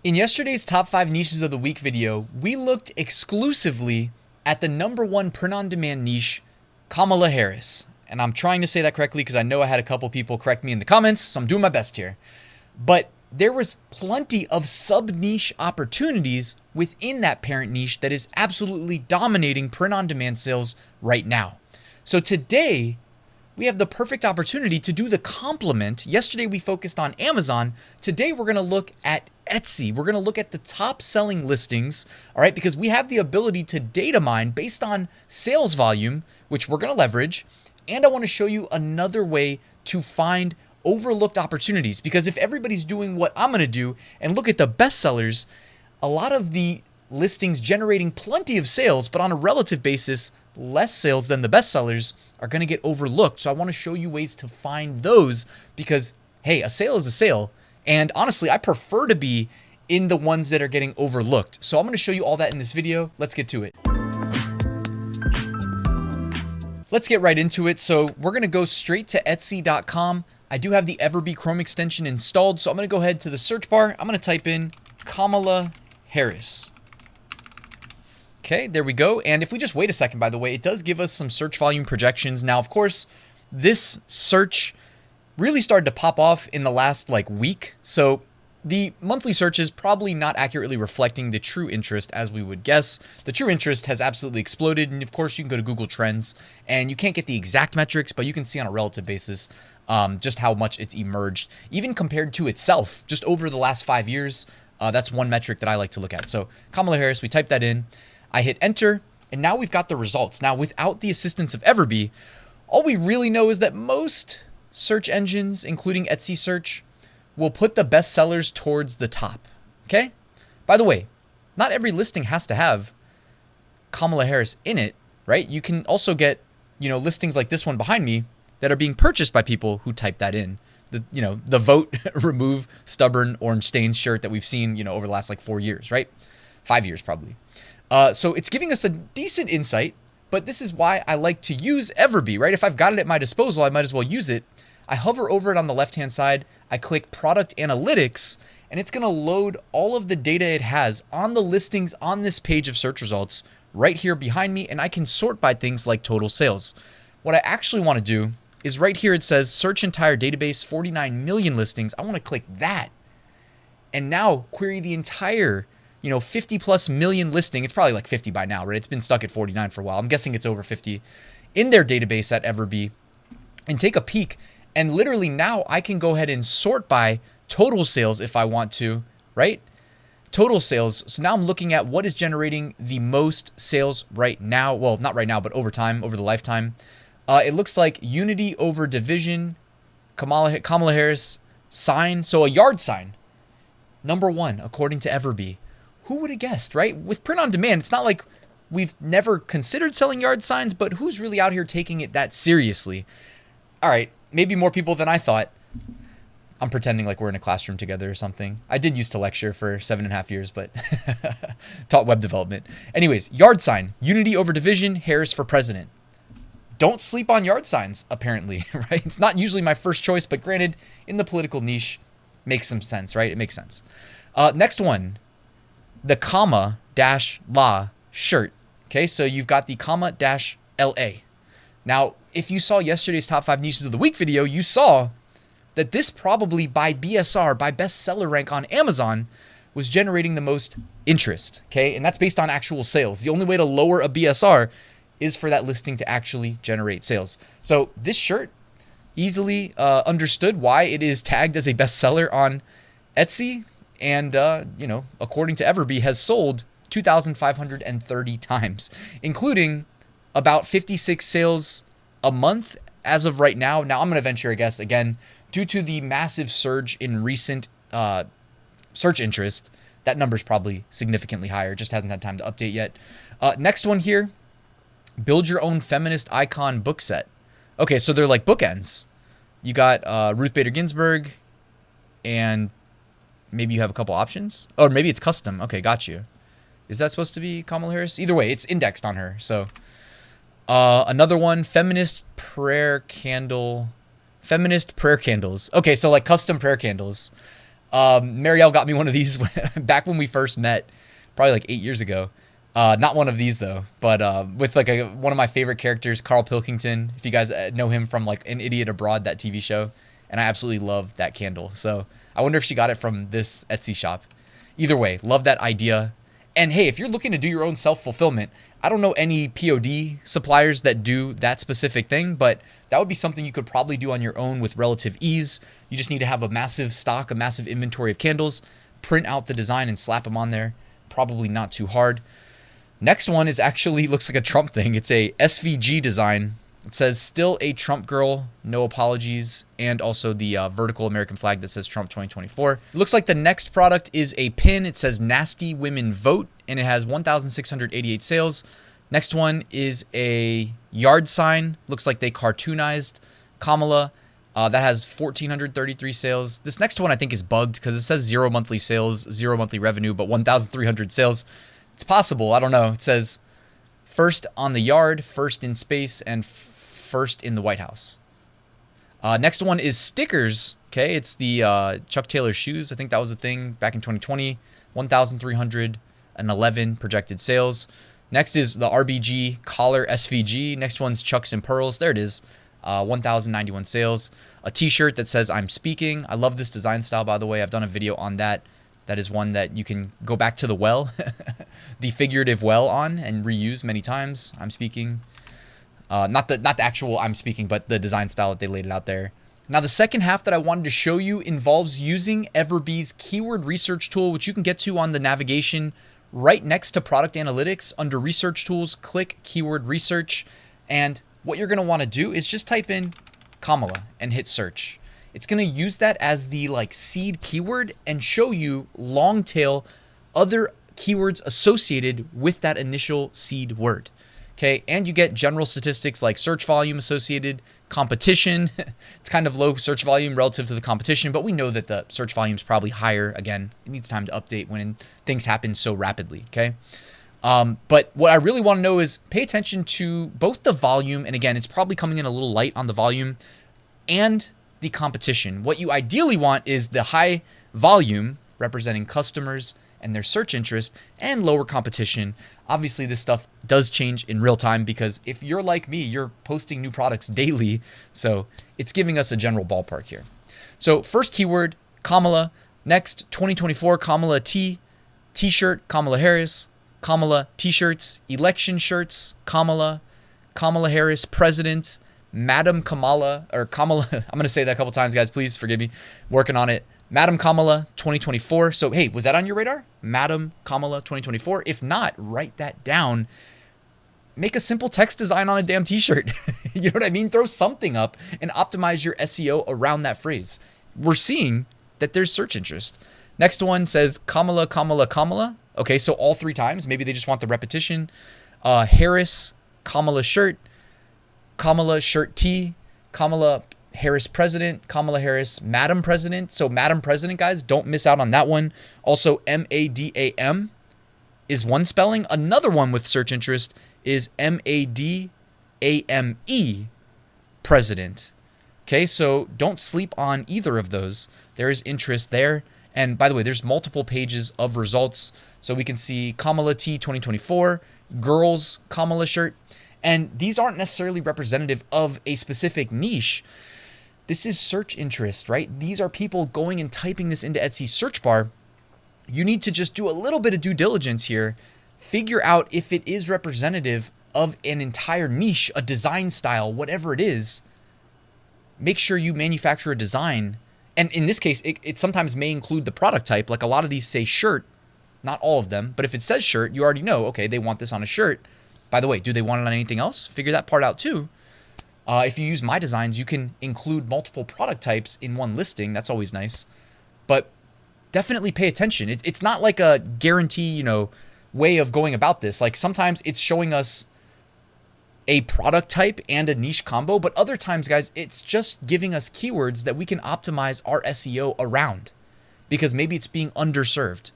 In yesterday's top 5 niches of the week video, we looked exclusively at the #1 print-on-demand niche, Kamala Harris. And I'm trying to say that correctly because I know I had a couple people correct me in the comments, so I'm doing my best here. But there was plenty of sub-niche opportunities within that parent niche that is absolutely dominating print-on-demand sales right now. So today, we have the perfect opportunity to do the complement. Yesterday, we focused on Amazon. Today, we're going to look at Etsy. We're going to look at the top selling listings, all right, because we have the ability to data mine based on sales volume, which we're going to leverage. And I want to show you another way to find overlooked opportunities, because if everybody's doing what I'm going to do and look at the best sellers, a lot of the listings generating plenty of sales, but on a relative basis, less sales than the best sellers are going to get overlooked. So I want to show you ways to find those because, hey, a sale is a sale. And honestly, I prefer to be in the ones that are getting overlooked. So I'm going to show you all that in this video. Let's get to it. Let's get right into it. So we're going to go straight to Etsy.com. I do have the Everbee Chrome extension installed. So I'm going to go ahead to the search bar. I'm going to type in Kamala Harris. Okay, there we go. And if we just wait a second, by the way, it does give us some search volume projections. Now, of course, this search really started to pop off in the last week. So the monthly search is probably not accurately reflecting the true interest as we would guess. The true interest has absolutely exploded. And of course, you can go to Google Trends and you can't get the exact metrics, but you can see on a relative basis just how much it's emerged, even compared to itself just over the last 5 years. That's one metric that I like to look at. So Kamala Harris, we type that in. I hit enter, and now we've got the results. Now, without the assistance of Everbee, all we really know is that most search engines, including Etsy search, will put the best sellers towards the top, okay? By the way, not every listing has to have Kamala Harris in it, right? You can also get, listings like this one behind me that are being purchased by people who type that in. The vote, remove stubborn orange stains shirt that we've seen, over the last 4 years, right? 5 years probably. So it's giving us a decent insight, but this is why I like to use Everbee, right? If I've got it at my disposal, I might as well use it. I hover over it on the left-hand side. I click Product Analytics, and it's going to load all of the data it has on the listings on this page of search results right here behind me, and I can sort by things like total sales. What I actually want to do is right here it says search entire database, 49 million listings. I want to click that, and now query the entire 50 plus million listing. It's probably 50 by now, right? It's been stuck at 49 for a while. I'm guessing it's over 50 in their database at Everbee, and take a peek. And literally now I can go ahead and sort by total sales if I want to, right? Total sales. So now I'm looking at what is generating the most sales right now. Well, not right now, but over time, over the lifetime. It looks like Unity over Division, Kamala Harris sign. So a yard sign, #1, according to Everbee. Who would have guessed, right? With print on demand, it's not like we've never considered selling yard signs, but who's really out here taking it that seriously? All right, maybe more people than I thought. I'm pretending like we're in a classroom together or something. I did used to lecture for 7.5 years, but taught web development. Anyways, yard sign, Unity over Division, Harris for president. Don't sleep on yard signs, apparently, right? It's not usually my first choice, but granted, in the political niche, makes some sense, right? It makes sense. Next one. The comma-la shirt. Okay, so you've got the comma-LA. Now, if you saw yesterday's top 5 niches of the week video, you saw that this probably by BSR, by bestseller rank on Amazon, was generating the most interest. Okay, and that's based on actual sales. The only way to lower a BSR is for that listing to actually generate sales. So this shirt, easily understood why it is tagged as a bestseller on Etsy. And, according to Everbee, has sold 2,530 times, including about 56 sales a month as of right now. Now, I'm going to venture a guess, again, due to the massive surge in recent search interest, that number's probably significantly higher. Just hasn't had time to update yet. Next one here, build your own feminist icon book set. Okay, so they're like bookends. You got Ruth Bader Ginsburg and... maybe you have a couple options, or maybe it's custom. Okay, got you. Is that supposed to be Kamala Harris? Either way, it's indexed on her. So another one, feminist prayer candles. Okay, so custom prayer candles. Marielle got me one of these back when we first met, probably like 8 years ago. Not one of these though, but with like one of my favorite characters, Carl Pilkington. If you guys know him from like An Idiot Abroad, that TV show, and I absolutely love that candle. So I wonder if she got it from this Etsy shop. Either way, love that idea. And hey, if you're looking to do your own self-fulfillment, I don't know any POD suppliers that do that specific thing, but that would be something you could probably do on your own with relative ease. You just need to have a massive stock, a massive inventory of candles, print out the design and slap them on there. Probably not too hard. Next one is actually looks like a Trump thing. It's a SVG design. It says still a Trump girl, no apologies, and also the vertical American flag that says Trump 2024. It looks like the next product is a pin. It says Nasty Women Vote, and it has 1,688 sales. Next one is a yard sign. Looks like they cartoonized Kamala. That has 1,433 sales. This next one I think is bugged because it says 0 monthly sales, 0 monthly revenue, but 1,300 sales. It's possible. I don't know. It says first on the yard, first in space, and first in the White House. Next one is stickers. Okay, it's the Chuck Taylor shoes. I think that was a thing back in 2020. 1,311 projected sales. Next is the RBG collar SVG. Next one's Chucks and Pearls. There it is. 1,091 sales. A t-shirt that says I'm speaking. I love this design style, by the way. I've done a video on that. That is one that you can go back to the well, the figurative well on, and reuse many times. I'm speaking. Not the actual I'm speaking, but the design style that they laid it out there. Now, the second half that I wanted to show you involves using Everbee's keyword research tool, which you can get to on the navigation right next to product analytics. Under research tools, click keyword research. And what you're going to want to do is just type in Kamala and hit search. It's going to use that as the like seed keyword and show you long tail other keywords associated with that initial seed word. Okay, and you get general statistics like search volume associated, competition. It's kind of low search volume relative to the competition, but we know that the search volume is probably higher. Again, it needs time to update when things happen so rapidly, okay? But what I really want to know is pay attention to both the volume, and again, it's probably coming in a little light on the volume, and the competition. What you ideally want is the high volume representing customers and their search interest, and lower competition. Obviously, this stuff does change in real time because if you're like me, you're posting new products daily. So it's giving us a general ballpark here. So first keyword, Kamala. Next, 2024 Kamala t-shirt, Kamala Harris, Kamala t-shirts, election shirts, Kamala Harris, president, Madam Kamala, or Kamala. I'm going to say that a couple times, guys. Please forgive me. Working on it. Madam Kamala 2024. So, hey, was that on your radar? Madam Kamala 2024. If not, write that down. Make a simple text design on a damn t-shirt. You know what I mean? Throw something up and optimize your SEO around that phrase. We're seeing that there's search interest. Next one says Kamala, Kamala, Kamala. Okay, so all three times. Maybe they just want the repetition. Harris, Kamala shirt, Kamala shirt tee, Kamala Harris president, Kamala Harris Madam President. So Madam President, guys, don't miss out on that one. Also, M-A-D-A-M is one spelling. Another one with search interest is M-A-D-A-M-E president. Okay, so don't sleep on either of those. There is interest there. And by the way, there's multiple pages of results. So we can see Kamala T 2024, girls Kamala shirt. And these aren't necessarily representative of a specific niche. This is search interest, right? These are people going and typing this into Etsy's search bar. You need to just do a little bit of due diligence here. Figure out if it is representative of an entire niche, a design style, whatever it is. Make sure you manufacture a design. And in this case, it sometimes may include the product type. Like a lot of these say shirt, not all of them. But if it says shirt, you already know, okay, they want this on a shirt. By the way, do they want it on anything else? Figure that part out too. If you use MyDesigns, you can include multiple product types in one listing. That's always nice. But definitely pay attention. It's not like a guarantee, way of going about this. Like sometimes it's showing us a product type and a niche combo, but other times, guys, it's just giving us keywords that we can optimize our SEO around because maybe it's being underserved.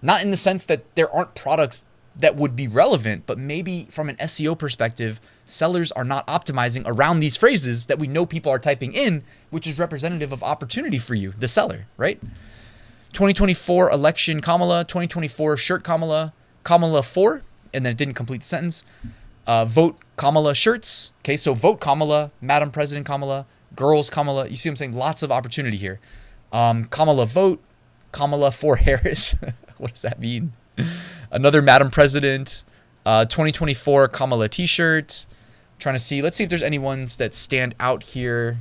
Not in the sense that there aren't products that would be relevant, but maybe from an SEO perspective, sellers are not optimizing around these phrases that we know people are typing in, which is representative of opportunity for you, the seller, right? 2024 election Kamala, 2024 shirt Kamala, Kamala 4, and then it didn't complete the sentence. Vote Kamala shirts. Okay, so vote Kamala, Madam President Kamala, girls Kamala. You see what I'm saying? Lots of opportunity here. Kamala vote, Kamala for Harris. What does that mean? Another Madam President. 2024 Kamala t-shirt. Trying to see. Let's see if there's any ones that stand out here.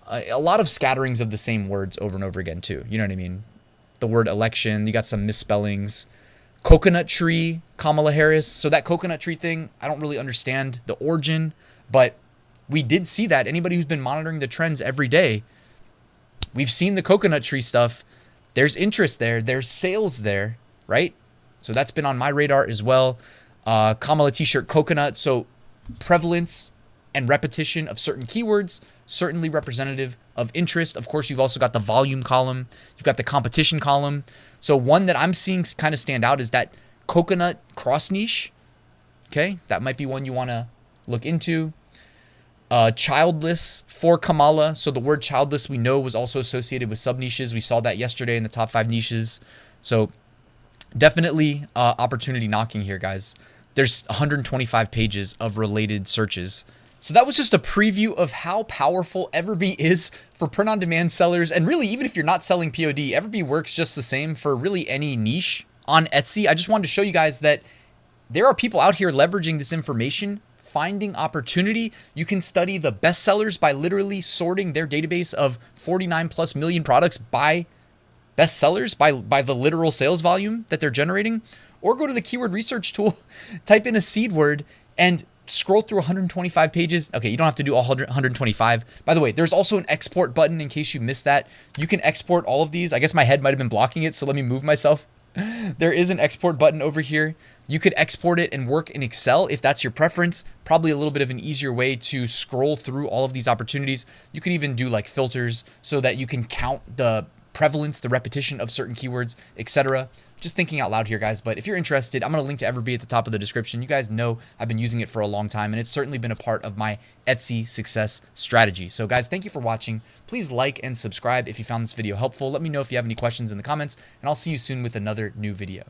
A lot of scatterings of the same words over and over again too. You know what I mean? The word election. You got some misspellings. Coconut tree, Kamala Harris. So that coconut tree thing, I don't really understand the origin, but we did see that. Anybody who's been monitoring the trends every day, we've seen the coconut tree stuff. There's interest there. There's sales there, right? So that's been on my radar as well. Kamala t-shirt coconut. So prevalence and repetition of certain keywords, certainly representative of interest. Of course, you've also got the volume column. You've got the competition column. So one that I'm seeing kind of stand out is that coconut cross niche. Okay, that might be one you want to look into. Childless for Kamala. So the word childless we know was also associated with sub niches. We saw that yesterday in the top 5 niches. So definitely opportunity knocking here, guys. There's 125 pages of related searches. So that was just a preview of how powerful Everbee is for print-on-demand sellers. And really, even if you're not selling POD, Everbee works just the same for really any niche on Etsy. I just wanted to show you guys that there are people out here leveraging this information, finding opportunity. You can study the best sellers by literally sorting their database of 49 plus million products by best sellers, by the literal sales volume that they're generating. Or go to the keyword research tool, type in a seed word, and scroll through 125 pages. Okay, you don't have to do all 125. By the way, there's also an export button in case you missed that. You can export all of these. I guess my head might have been blocking it, so let me move myself. There is an export button over here. You could export it and work in Excel if that's your preference. Probably a little bit of an easier way to scroll through all of these opportunities. You could even do like filters so that you can count the prevalence, the repetition of certain keywords, etc. Just thinking out loud here, guys. But if you're interested, I'm going to link to Everbee at the top of the description. You guys know I've been using it for a long time, and it's certainly been a part of my Etsy success strategy. So guys, thank you for watching. Please like and subscribe if you found this video helpful. Let me know if you have any questions in the comments, and I'll see you soon with another new video.